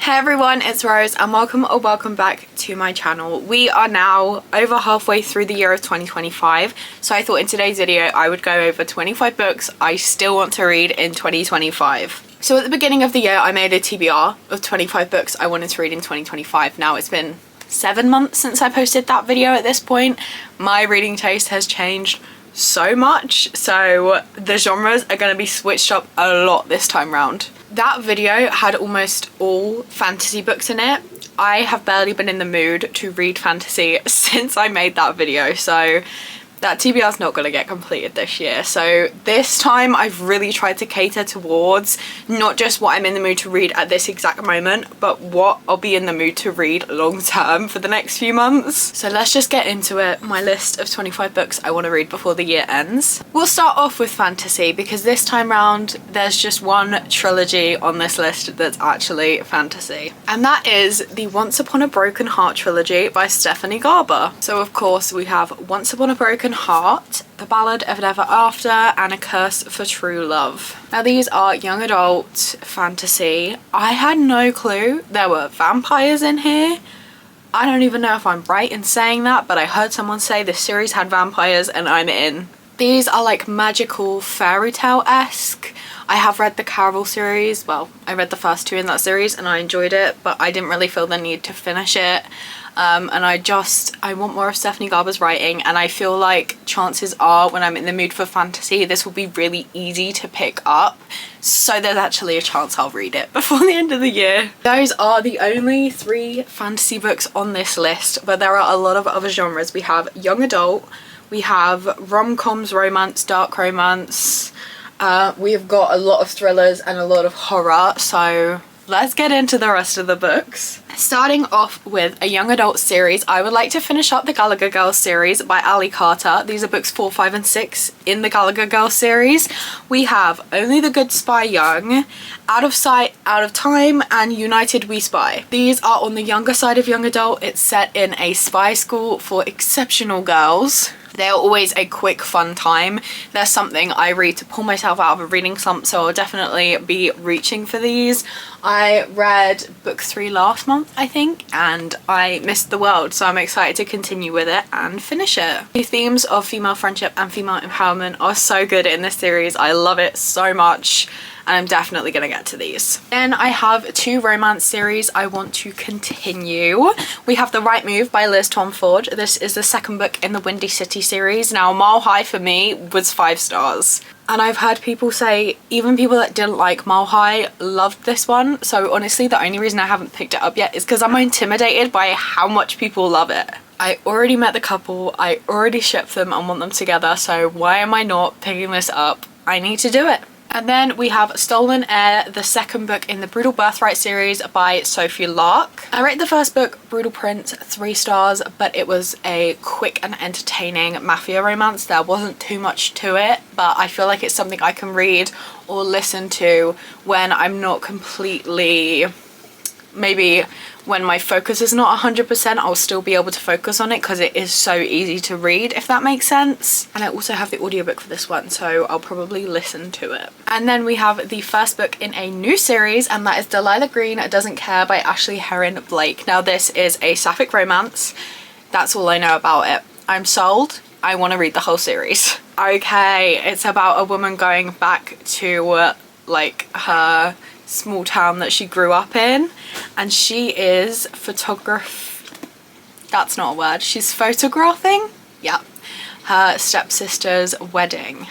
Hey everyone, it's Rose and welcome or welcome back to my channel. We are now over halfway through the year of 2025, so I thought in today's video I would go over 25 books I still want to read in 2025. So at the beginning of the year I made a TBR of 25 books I wanted to read in 2025. Now it's been 7 months since I posted that video at this point. My reading taste has changed so much, so the genres are going to be switched up a lot this time round. That video had almost all fantasy books in it. I have barely been in the mood to read fantasy since I made that video, so that TBR is not going to get completed this year. So this time I've really tried to cater towards not just what I'm in the mood to read at this exact moment, but what I'll be in the mood to read long term for the next few months. So let's just get into it. My list of 25 books I want to read before the year ends. We'll start off with fantasy because this time round there's just one trilogy on this list that's actually fantasy, and that is the Once Upon a Broken Heart trilogy by Stephanie Garber. So of course we have Once Upon a Broken Heart, The Ballad of Ever After, and A Curse for True Love. Now these are young adult fantasy. I had no clue there were vampires in here. I don't even know if I'm right in saying that, but I heard someone say this series had vampires and I'm in. These are like magical fairy tale-esque. I have read the Caraval series. Well, I read the first two in that series and I enjoyed it, but I didn't really feel the need to finish it. And I want more of Stephanie Garber's writing, and I feel like chances are when I'm in the mood for fantasy this will be really easy to pick up, so there's actually a chance I'll read it before the end of the year. Those are the only 3 fantasy books on this list, but there are a lot of other genres. We have young adult, we have rom-coms, romance, dark romance, we've got a lot of thrillers and a lot of horror, so let's get into the rest of the books. Starting off with a young adult series, I would like to finish up the Gallagher Girls series by Ali Carter. These are books 4, 5 and 6 in the Gallagher Girls series. We have Only the Good Spy Young, Out of Sight, Out of Time, and United We Spy. These are on the younger side of young adult. It's set in a spy school for exceptional girls. They're always a quick fun time. They're something I read to pull myself out of a reading slump, so I'll definitely be reaching for these. I read book 3 last month, I think, and I missed the world, so I'm excited to continue with it and finish it. The themes of female friendship and female empowerment are so good in this series. I love it so much, and I'm definitely gonna get to these. Then I have 2 romance series I want to continue. We have The Right Move by Liz Tomford. This is the 2nd book in the Windy City series. Now Mile High for me was 5 stars. And I've heard people say, even people that didn't like Mile High loved this one. So honestly, the only reason I haven't picked it up yet is because I'm intimidated by how much people love it. I already met the couple, I already ship them and want them together, so why am I not picking this up? I need to do it. And then we have Stolen Heir, the 2nd book in the Brutal Birthright series by Sophie Lark. I rate the first book, Brutal Prince, 3 stars, but it was a quick and entertaining mafia romance. There wasn't too much to it, but I feel like it's something I can read or listen to when I'm not completely, maybe when my focus is not 100%, I'll still be able to focus on it because it is so easy to read, if that makes sense. And I also have the audiobook for this one, so I'll probably listen to it. And then we have the first book in a new series, and that is Delilah Green Doesn't Care by Ashley Herron Blake. Now this is a sapphic romance. That's all I know about it. I'm sold. I want to read the whole series. Okay, it's about a woman going back to like her small town that she grew up in, and she is that's not a word, she's photographing, yeah, her stepsister's wedding,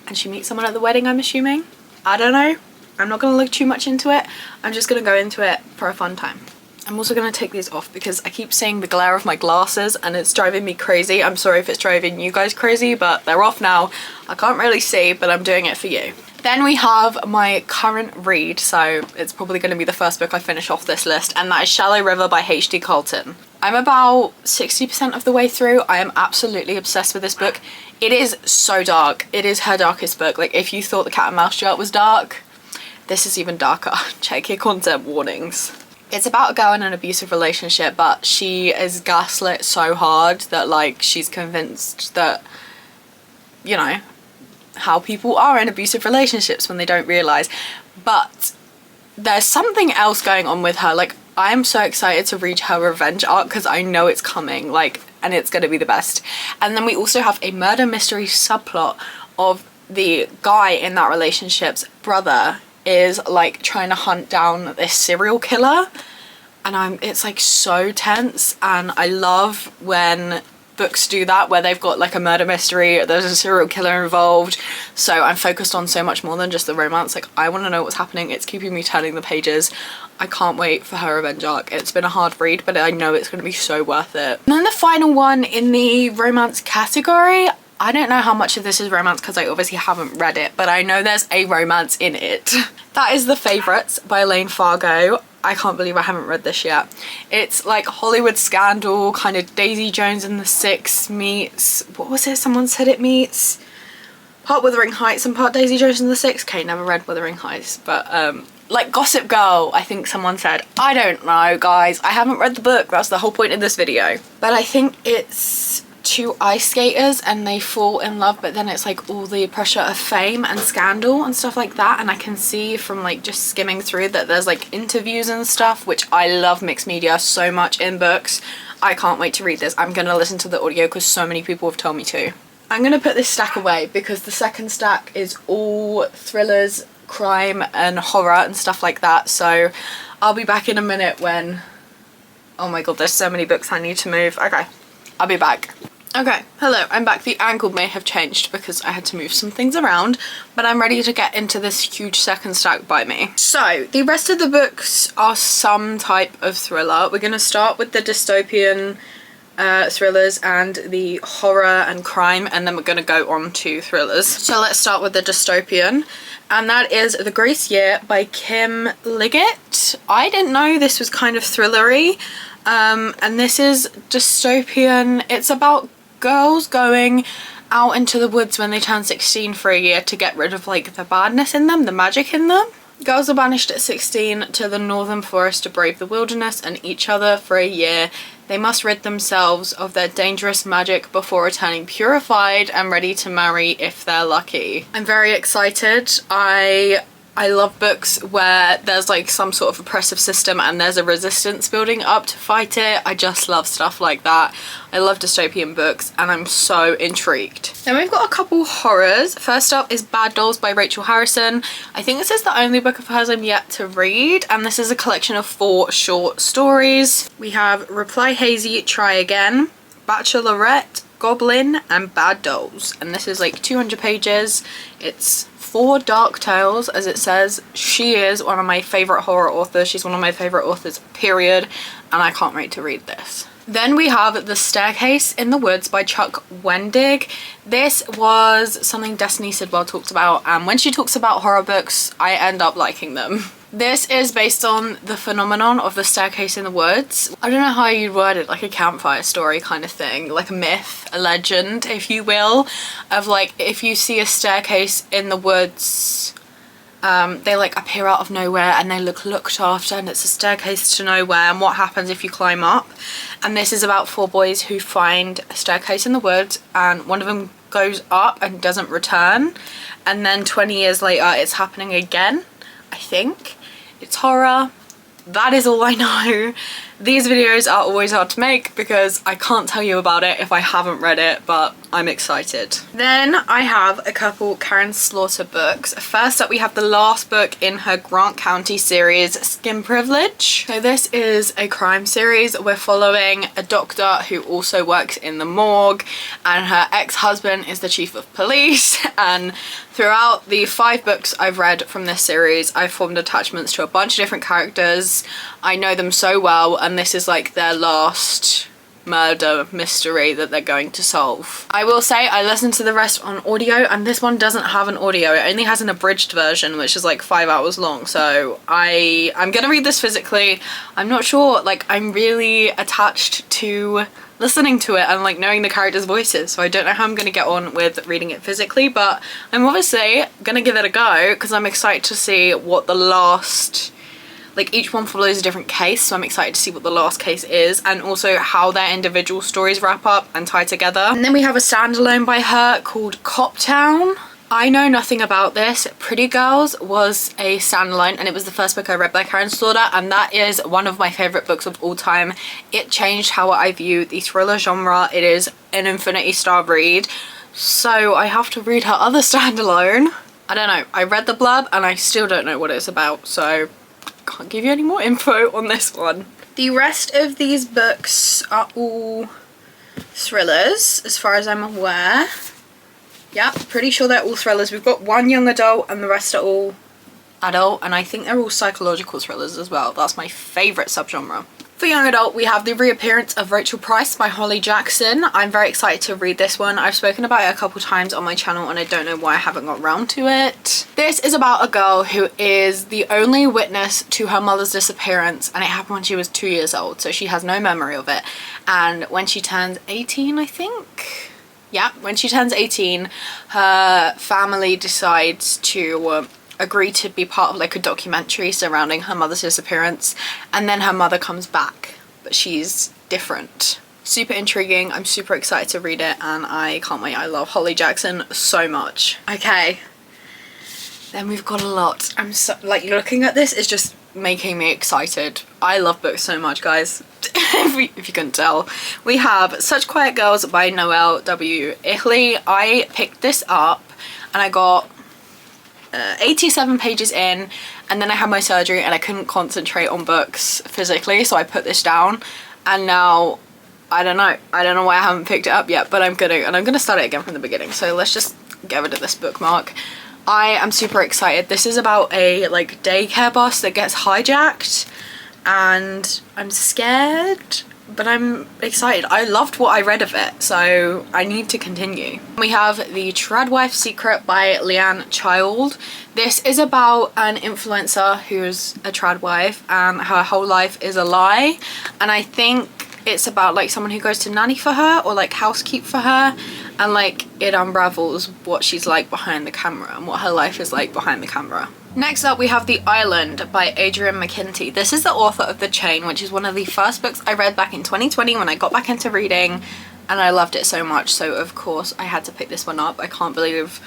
and she meets someone at the wedding, I'm assuming. I don't know, I'm not gonna look too much into it, I'm just gonna go into it for a fun time. I'm also gonna take these off because I keep seeing the glare of my glasses and it's driving me crazy. I'm sorry if it's driving you guys crazy, but they're off now. I can't really see, but I'm doing it for you. Then we have my current read, so it's probably going to be the first book I finish off this list, and that is Shallow River by H.D. Carlton. I'm about 60% of the way through. I am absolutely obsessed with this book. It is so dark. It is her darkest book. Like, if you thought The Cat and Mouse Jar was dark, this is even darker. Check your content warnings. It's about a girl in an abusive relationship, but she is gaslit so hard that like she's convinced that, you know, how people are in abusive relationships when they don't realize. But there's something else going on with her. Like, I'm so excited to read her revenge arc because I know it's coming, like, and it's gonna be the best. And then we also have a murder mystery subplot of the guy in that relationship's brother is like trying to hunt down this serial killer, and it's like so tense, and I love when books do that, where they've got like a murder mystery, there's a serial killer involved, so I'm focused on so much more than just the romance. Like, I want to know what's happening. It's keeping me turning the pages. I can't wait for her revenge arc. It's been a hard read, but I know it's going to be so worth it. And then the final one in the romance category, I don't know how much of this is romance because I obviously haven't read it, but I know there's a romance in it. That is The Favourites by Elaine Fargo. I can't believe I haven't read this yet. It's like Hollywood scandal, kind of Daisy Jones and the Six meets, what was it someone said it meets? Part Wuthering Heights and part Daisy Jones and the Six. Okay, never read Wuthering Heights, but like Gossip Girl, I think someone said. I don't know, guys. I haven't read the book. That's the whole point of this video. But I think it's two ice skaters and they fall in love, but then it's like all the pressure of fame and scandal and stuff like that, and I can see from like just skimming through that there's like interviews and stuff, which I love mixed media so much in books. I can't wait to read this. I'm gonna listen to the audio because so many people have told me to. I'm gonna put this stack away because the second stack is all thrillers, crime and horror and stuff like that, so I'll be back in a minute when, oh my god, there's so many books I need to move. Okay, I'll be back. Okay, hello, I'm back. The angle may have changed because I had to move some things around, but I'm ready to get into this huge second stack by me. So, the rest of the books are some type of thriller. We're going to start with the dystopian thrillers and the horror and crime, and then we're going to go on to thrillers. So let's start with the dystopian, and that is The Grace Year by Kim Liggett. I didn't know this was kind of thrillery, and this is dystopian. It's about girls going out into the woods when they turn 16 for a year to get rid of like the badness in them, the magic in them. Girls are banished at 16 to the northern forest to brave the wilderness and each other for a year. They must rid themselves of their dangerous magic before returning purified and ready to marry if they're lucky. I'm very excited. I love books where there's like some sort of oppressive system and there's a resistance building up to fight it. I just love stuff like that. I love dystopian books and I'm so intrigued. Then we've got a couple horrors. First up is Bad Dolls by Rachel Harrison. I think this is the only book of hers I'm yet to read, and this is a collection of 4 short stories. We have Reply Hazy, Try Again, Bachelorette, Goblin and Bad Dolls, and this is like 200 pages. It's 4 dark tales, as it says. She is one of my favourite horror authors. She's one of my favourite authors, period, and I can't wait to read this. Then we have The Staircase in the Woods by Chuck Wendig. This was something Destiny Sidwell talked about, and when she talks about horror books, I end up liking them. This is based on the phenomenon of the staircase in the woods. I don't know how you'd word it, like a campfire story kind of thing, like a myth, a legend, if you will, of like if you see a staircase in the woods, they like appear out of nowhere and they look looked after, and it's a staircase to nowhere, and what happens if you climb up. And this is about 4 boys who find a staircase in the woods, and one of them goes up and doesn't return, and then 20 years later it's happening again, I think. It's horror. That is all I know. These videos are always hard to make because I can't tell you about it if I haven't read it, but I'm excited. Then I have a couple Karen Slaughter books. First up, we have the last book in her Grant County series, Skin Privilege. So this is a crime series. We're following a doctor who also works in the morgue, and her ex-husband is the chief of police, and throughout the 5 books I've read from this series, I've formed attachments to a bunch of different characters. I know them so well, and this is like their last murder mystery that they're going to solve. I will say I listened to the rest on audio, and this one doesn't have an audio. It only has an abridged version, which is like 5 hours long, so I'm gonna read this physically. I'm not sure, like I'm really attached to listening to it and like knowing the characters' voices, so I don't know how I'm gonna get on with reading it physically, but I'm obviously gonna give it a go because I'm excited to see what the last, like each one follows a different case, so I'm excited to see what the last case is and also how their individual stories wrap up and tie together. And then we have a standalone by her called Cop Town. I know nothing about this. Pretty Girls was a standalone and it was the first book I read by Karen Slaughter, and that is one of my favourite books of all time. It changed how I view the thriller genre. It is an Infinity Star read, so I have to read her other standalone. I don't know. I read the blurb and I still don't know what it's about, so can't give you any more info on this one. The rest of these books are all thrillers as far as I'm aware. Yeah, pretty sure they're all thrillers. We've got one young adult and the rest are all adult, and I think they're all psychological thrillers as well. That's my favourite subgenre. For young adult, we have The Reappearance of Rachel Price by Holly Jackson. I'm very excited to read this one. I've spoken about it a couple times on my channel and I don't know why I haven't got round to it. This is about a girl who is the only witness to her mother's disappearance, and it happened when she was 2 years old, so she has no memory of it. And when she turns 18, I think? Yeah, when she turns 18, her family decides to agree to be part of like a documentary surrounding her mother's disappearance, and then her mother comes back, but she's different. Super intriguing. I'm super excited to read it and I can't wait. I love Holly Jackson so much. Okay, then we've got a lot. I'm so, like, looking at this is just making me excited. I love books so much, guys. if you couldn't tell. We have Such Quiet Girls by Noelle W. Ichley. I picked this up and I got 87 pages in, and then I had my surgery and I couldn't concentrate on books physically, so I put this down, and now I don't know why I haven't picked it up yet, but I'm gonna start it again from the beginning. So let's just get rid of this bookmark. I am super excited. This is about a like daycare bus that gets hijacked, and I'm scared, but I'm excited. I loved what I read of it, so I need to continue. We have The Tradwife Secret by Leanne Child. This is about an influencer who's a tradwife and her whole life is a lie, and I think it's about like someone who goes to nanny for her or like housekeep for her, and like it unravels what she's like behind the camera and what her life is like behind the camera. Next up we have The Island by Adrian McKinty. This is the author of The Chain, which is one of the first books I read back in 2020 when I got back into reading, and I loved it so much, so of course I had to pick this one up. I can't believe,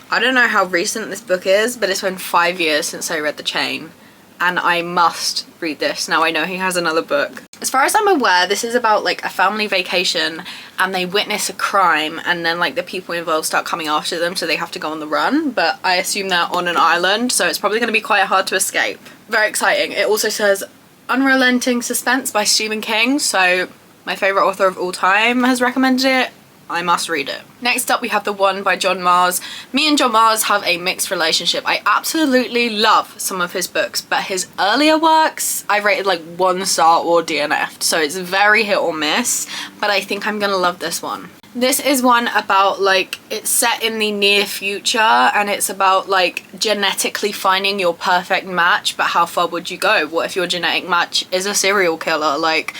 I don't know how recent this book is, but it's been 5 years since I read The Chain, and I must read this. Now I know he has another book. As far as I'm aware, this is about like a family vacation and they witness a crime, and then like the people involved start coming after them, so they have to go on the run, but I assume they're on an island, so it's probably going to be quite hard to escape. Very exciting. It also says Unrelenting Suspense by Stephen King, so my favourite author of all time has recommended it. I must read it. Next up we have The One by John Mars. Me and John Mars have a mixed relationship. I absolutely love some of his books, but his earlier works I rated like 1 star or DNF'd, so it's very hit or miss, but I think I'm gonna love this one. This is one about like, it's set in the near future and it's about like genetically finding your perfect match, but how far would you go? What if your genetic match is a serial killer? Like,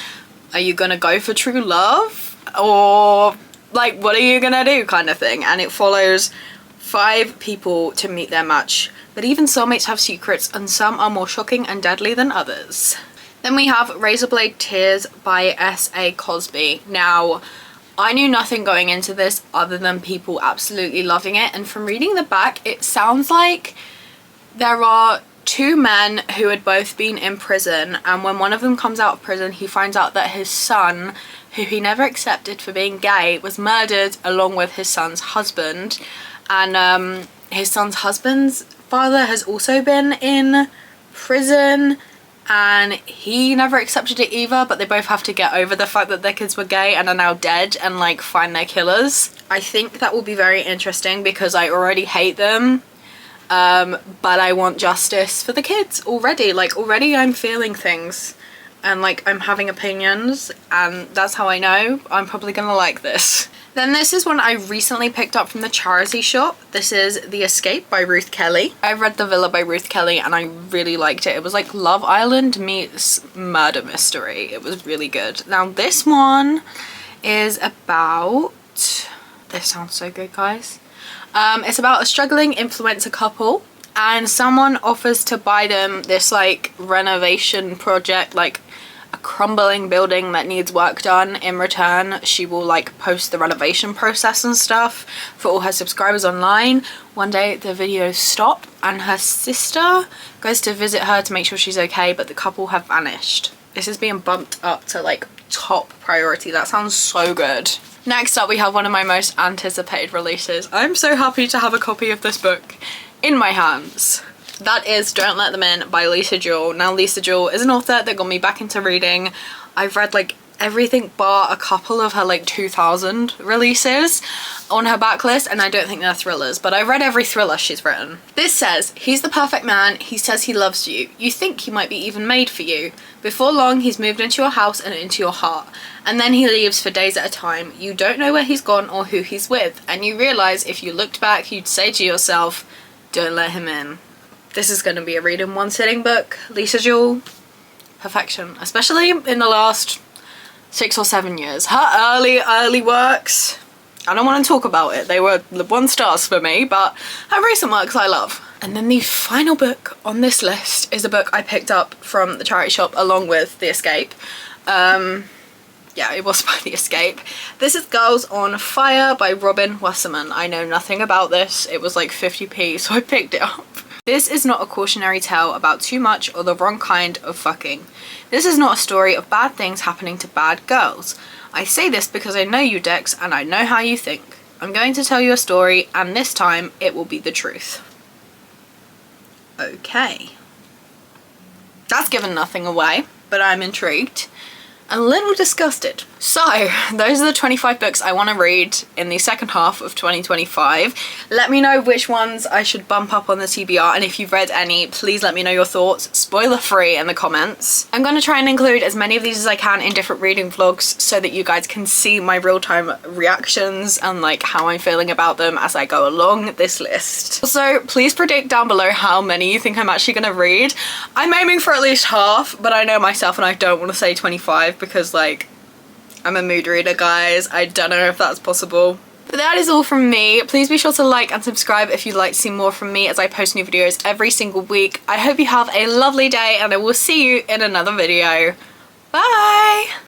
are you gonna go for true love, or like what are you gonna do, kind of thing? And it follows 5 people to meet their match, but even soulmates have secrets and some are more shocking and deadly than others. Then we have Razorblade Tears by S.A. Cosby. Now I knew nothing going into this other than people absolutely loving it, and from reading the back it sounds like there are 2 men who had both been in prison, and when one of them comes out of prison he finds out that his son, who he never accepted for being gay, was murdered along with his son's husband, and his son's husband's father has also been in prison and he never accepted it either, but they both have to get over the fact that their kids were gay and are now dead and like find their killers. I think that will be very interesting because I already hate them, but I want justice for the kids already. Like already I'm feeling things and like I'm having opinions, and that's how I know I'm probably gonna like this. Then this is one I recently picked up from the charity shop. This is The Escape by Ruth Kelly. I read The Villa by Ruth Kelly and I really liked it. It was like Love Island meets murder mystery. It was really good. Now this one is about, this sounds so good, guys. It's about a struggling influencer couple, and someone offers to buy them this like renovation project, like a crumbling building that needs work done. In return, she will like post the renovation process and stuff for all her subscribers online. One day the videos stop and her sister goes to visit her to make sure she's okay, but the couple have vanished. This is being bumped up to like top priority. That sounds so good. Next up, we have one of my most anticipated releases. I'm so happy to have a copy of this book in my hands. That is Don't Let Them In by Lisa Jewell. Now, Lisa Jewell is an author that got me back into reading. I've read like everything bar a couple of her like 2000 releases on her backlist, and I don't think they're thrillers, but I've read every thriller she's written. This says, he's the perfect man, he says he loves you. You think he might be even made for you. Before long, he's moved into your house and into your heart. And then he leaves for days at a time. You don't know where he's gone or who he's with. And you realise if you looked back, you'd say to yourself, don't let him in. This is going to be a read in one sitting book. Lisa Jewell, perfection. Especially in the last 6 or 7 years. Her early works, I don't want to talk about it. They were 1 stars for me, but her recent works I love. And then the final book on this list is a book I picked up from the charity shop along with The Escape. Yeah, it was by The Escape. This is Girls on Fire by Robin Wasserman. I know nothing about this. It was like 50p, so I picked it up. This is not a cautionary tale about too much or the wrong kind of fucking. This is not a story of bad things happening to bad girls. I say this because I know you, Dex, and I know how you think. I'm going to tell you a story, and this time it will be the truth. Okay. That's given nothing away, but I'm intrigued. A little disgusted. So, those are the 25 books I want to read in the second half of 2025. Let me know which ones I should bump up on the TBR, and if you've read any, please let me know your thoughts, spoiler free, in the comments. I'm going to try and include as many of these as I can in different reading vlogs so that you guys can see my real-time reactions and like how I'm feeling about them as I go along this list. Also, please predict down below how many you think I'm actually going to read. I'm aiming for at least half, but I know myself and I don't want to say 25 because like I'm a mood reader, guys. I don't know if that's possible. But that is all from me. Please be sure to like and subscribe if you'd like to see more from me as I post new videos every single week. I hope you have a lovely day and I will see you in another video. Bye!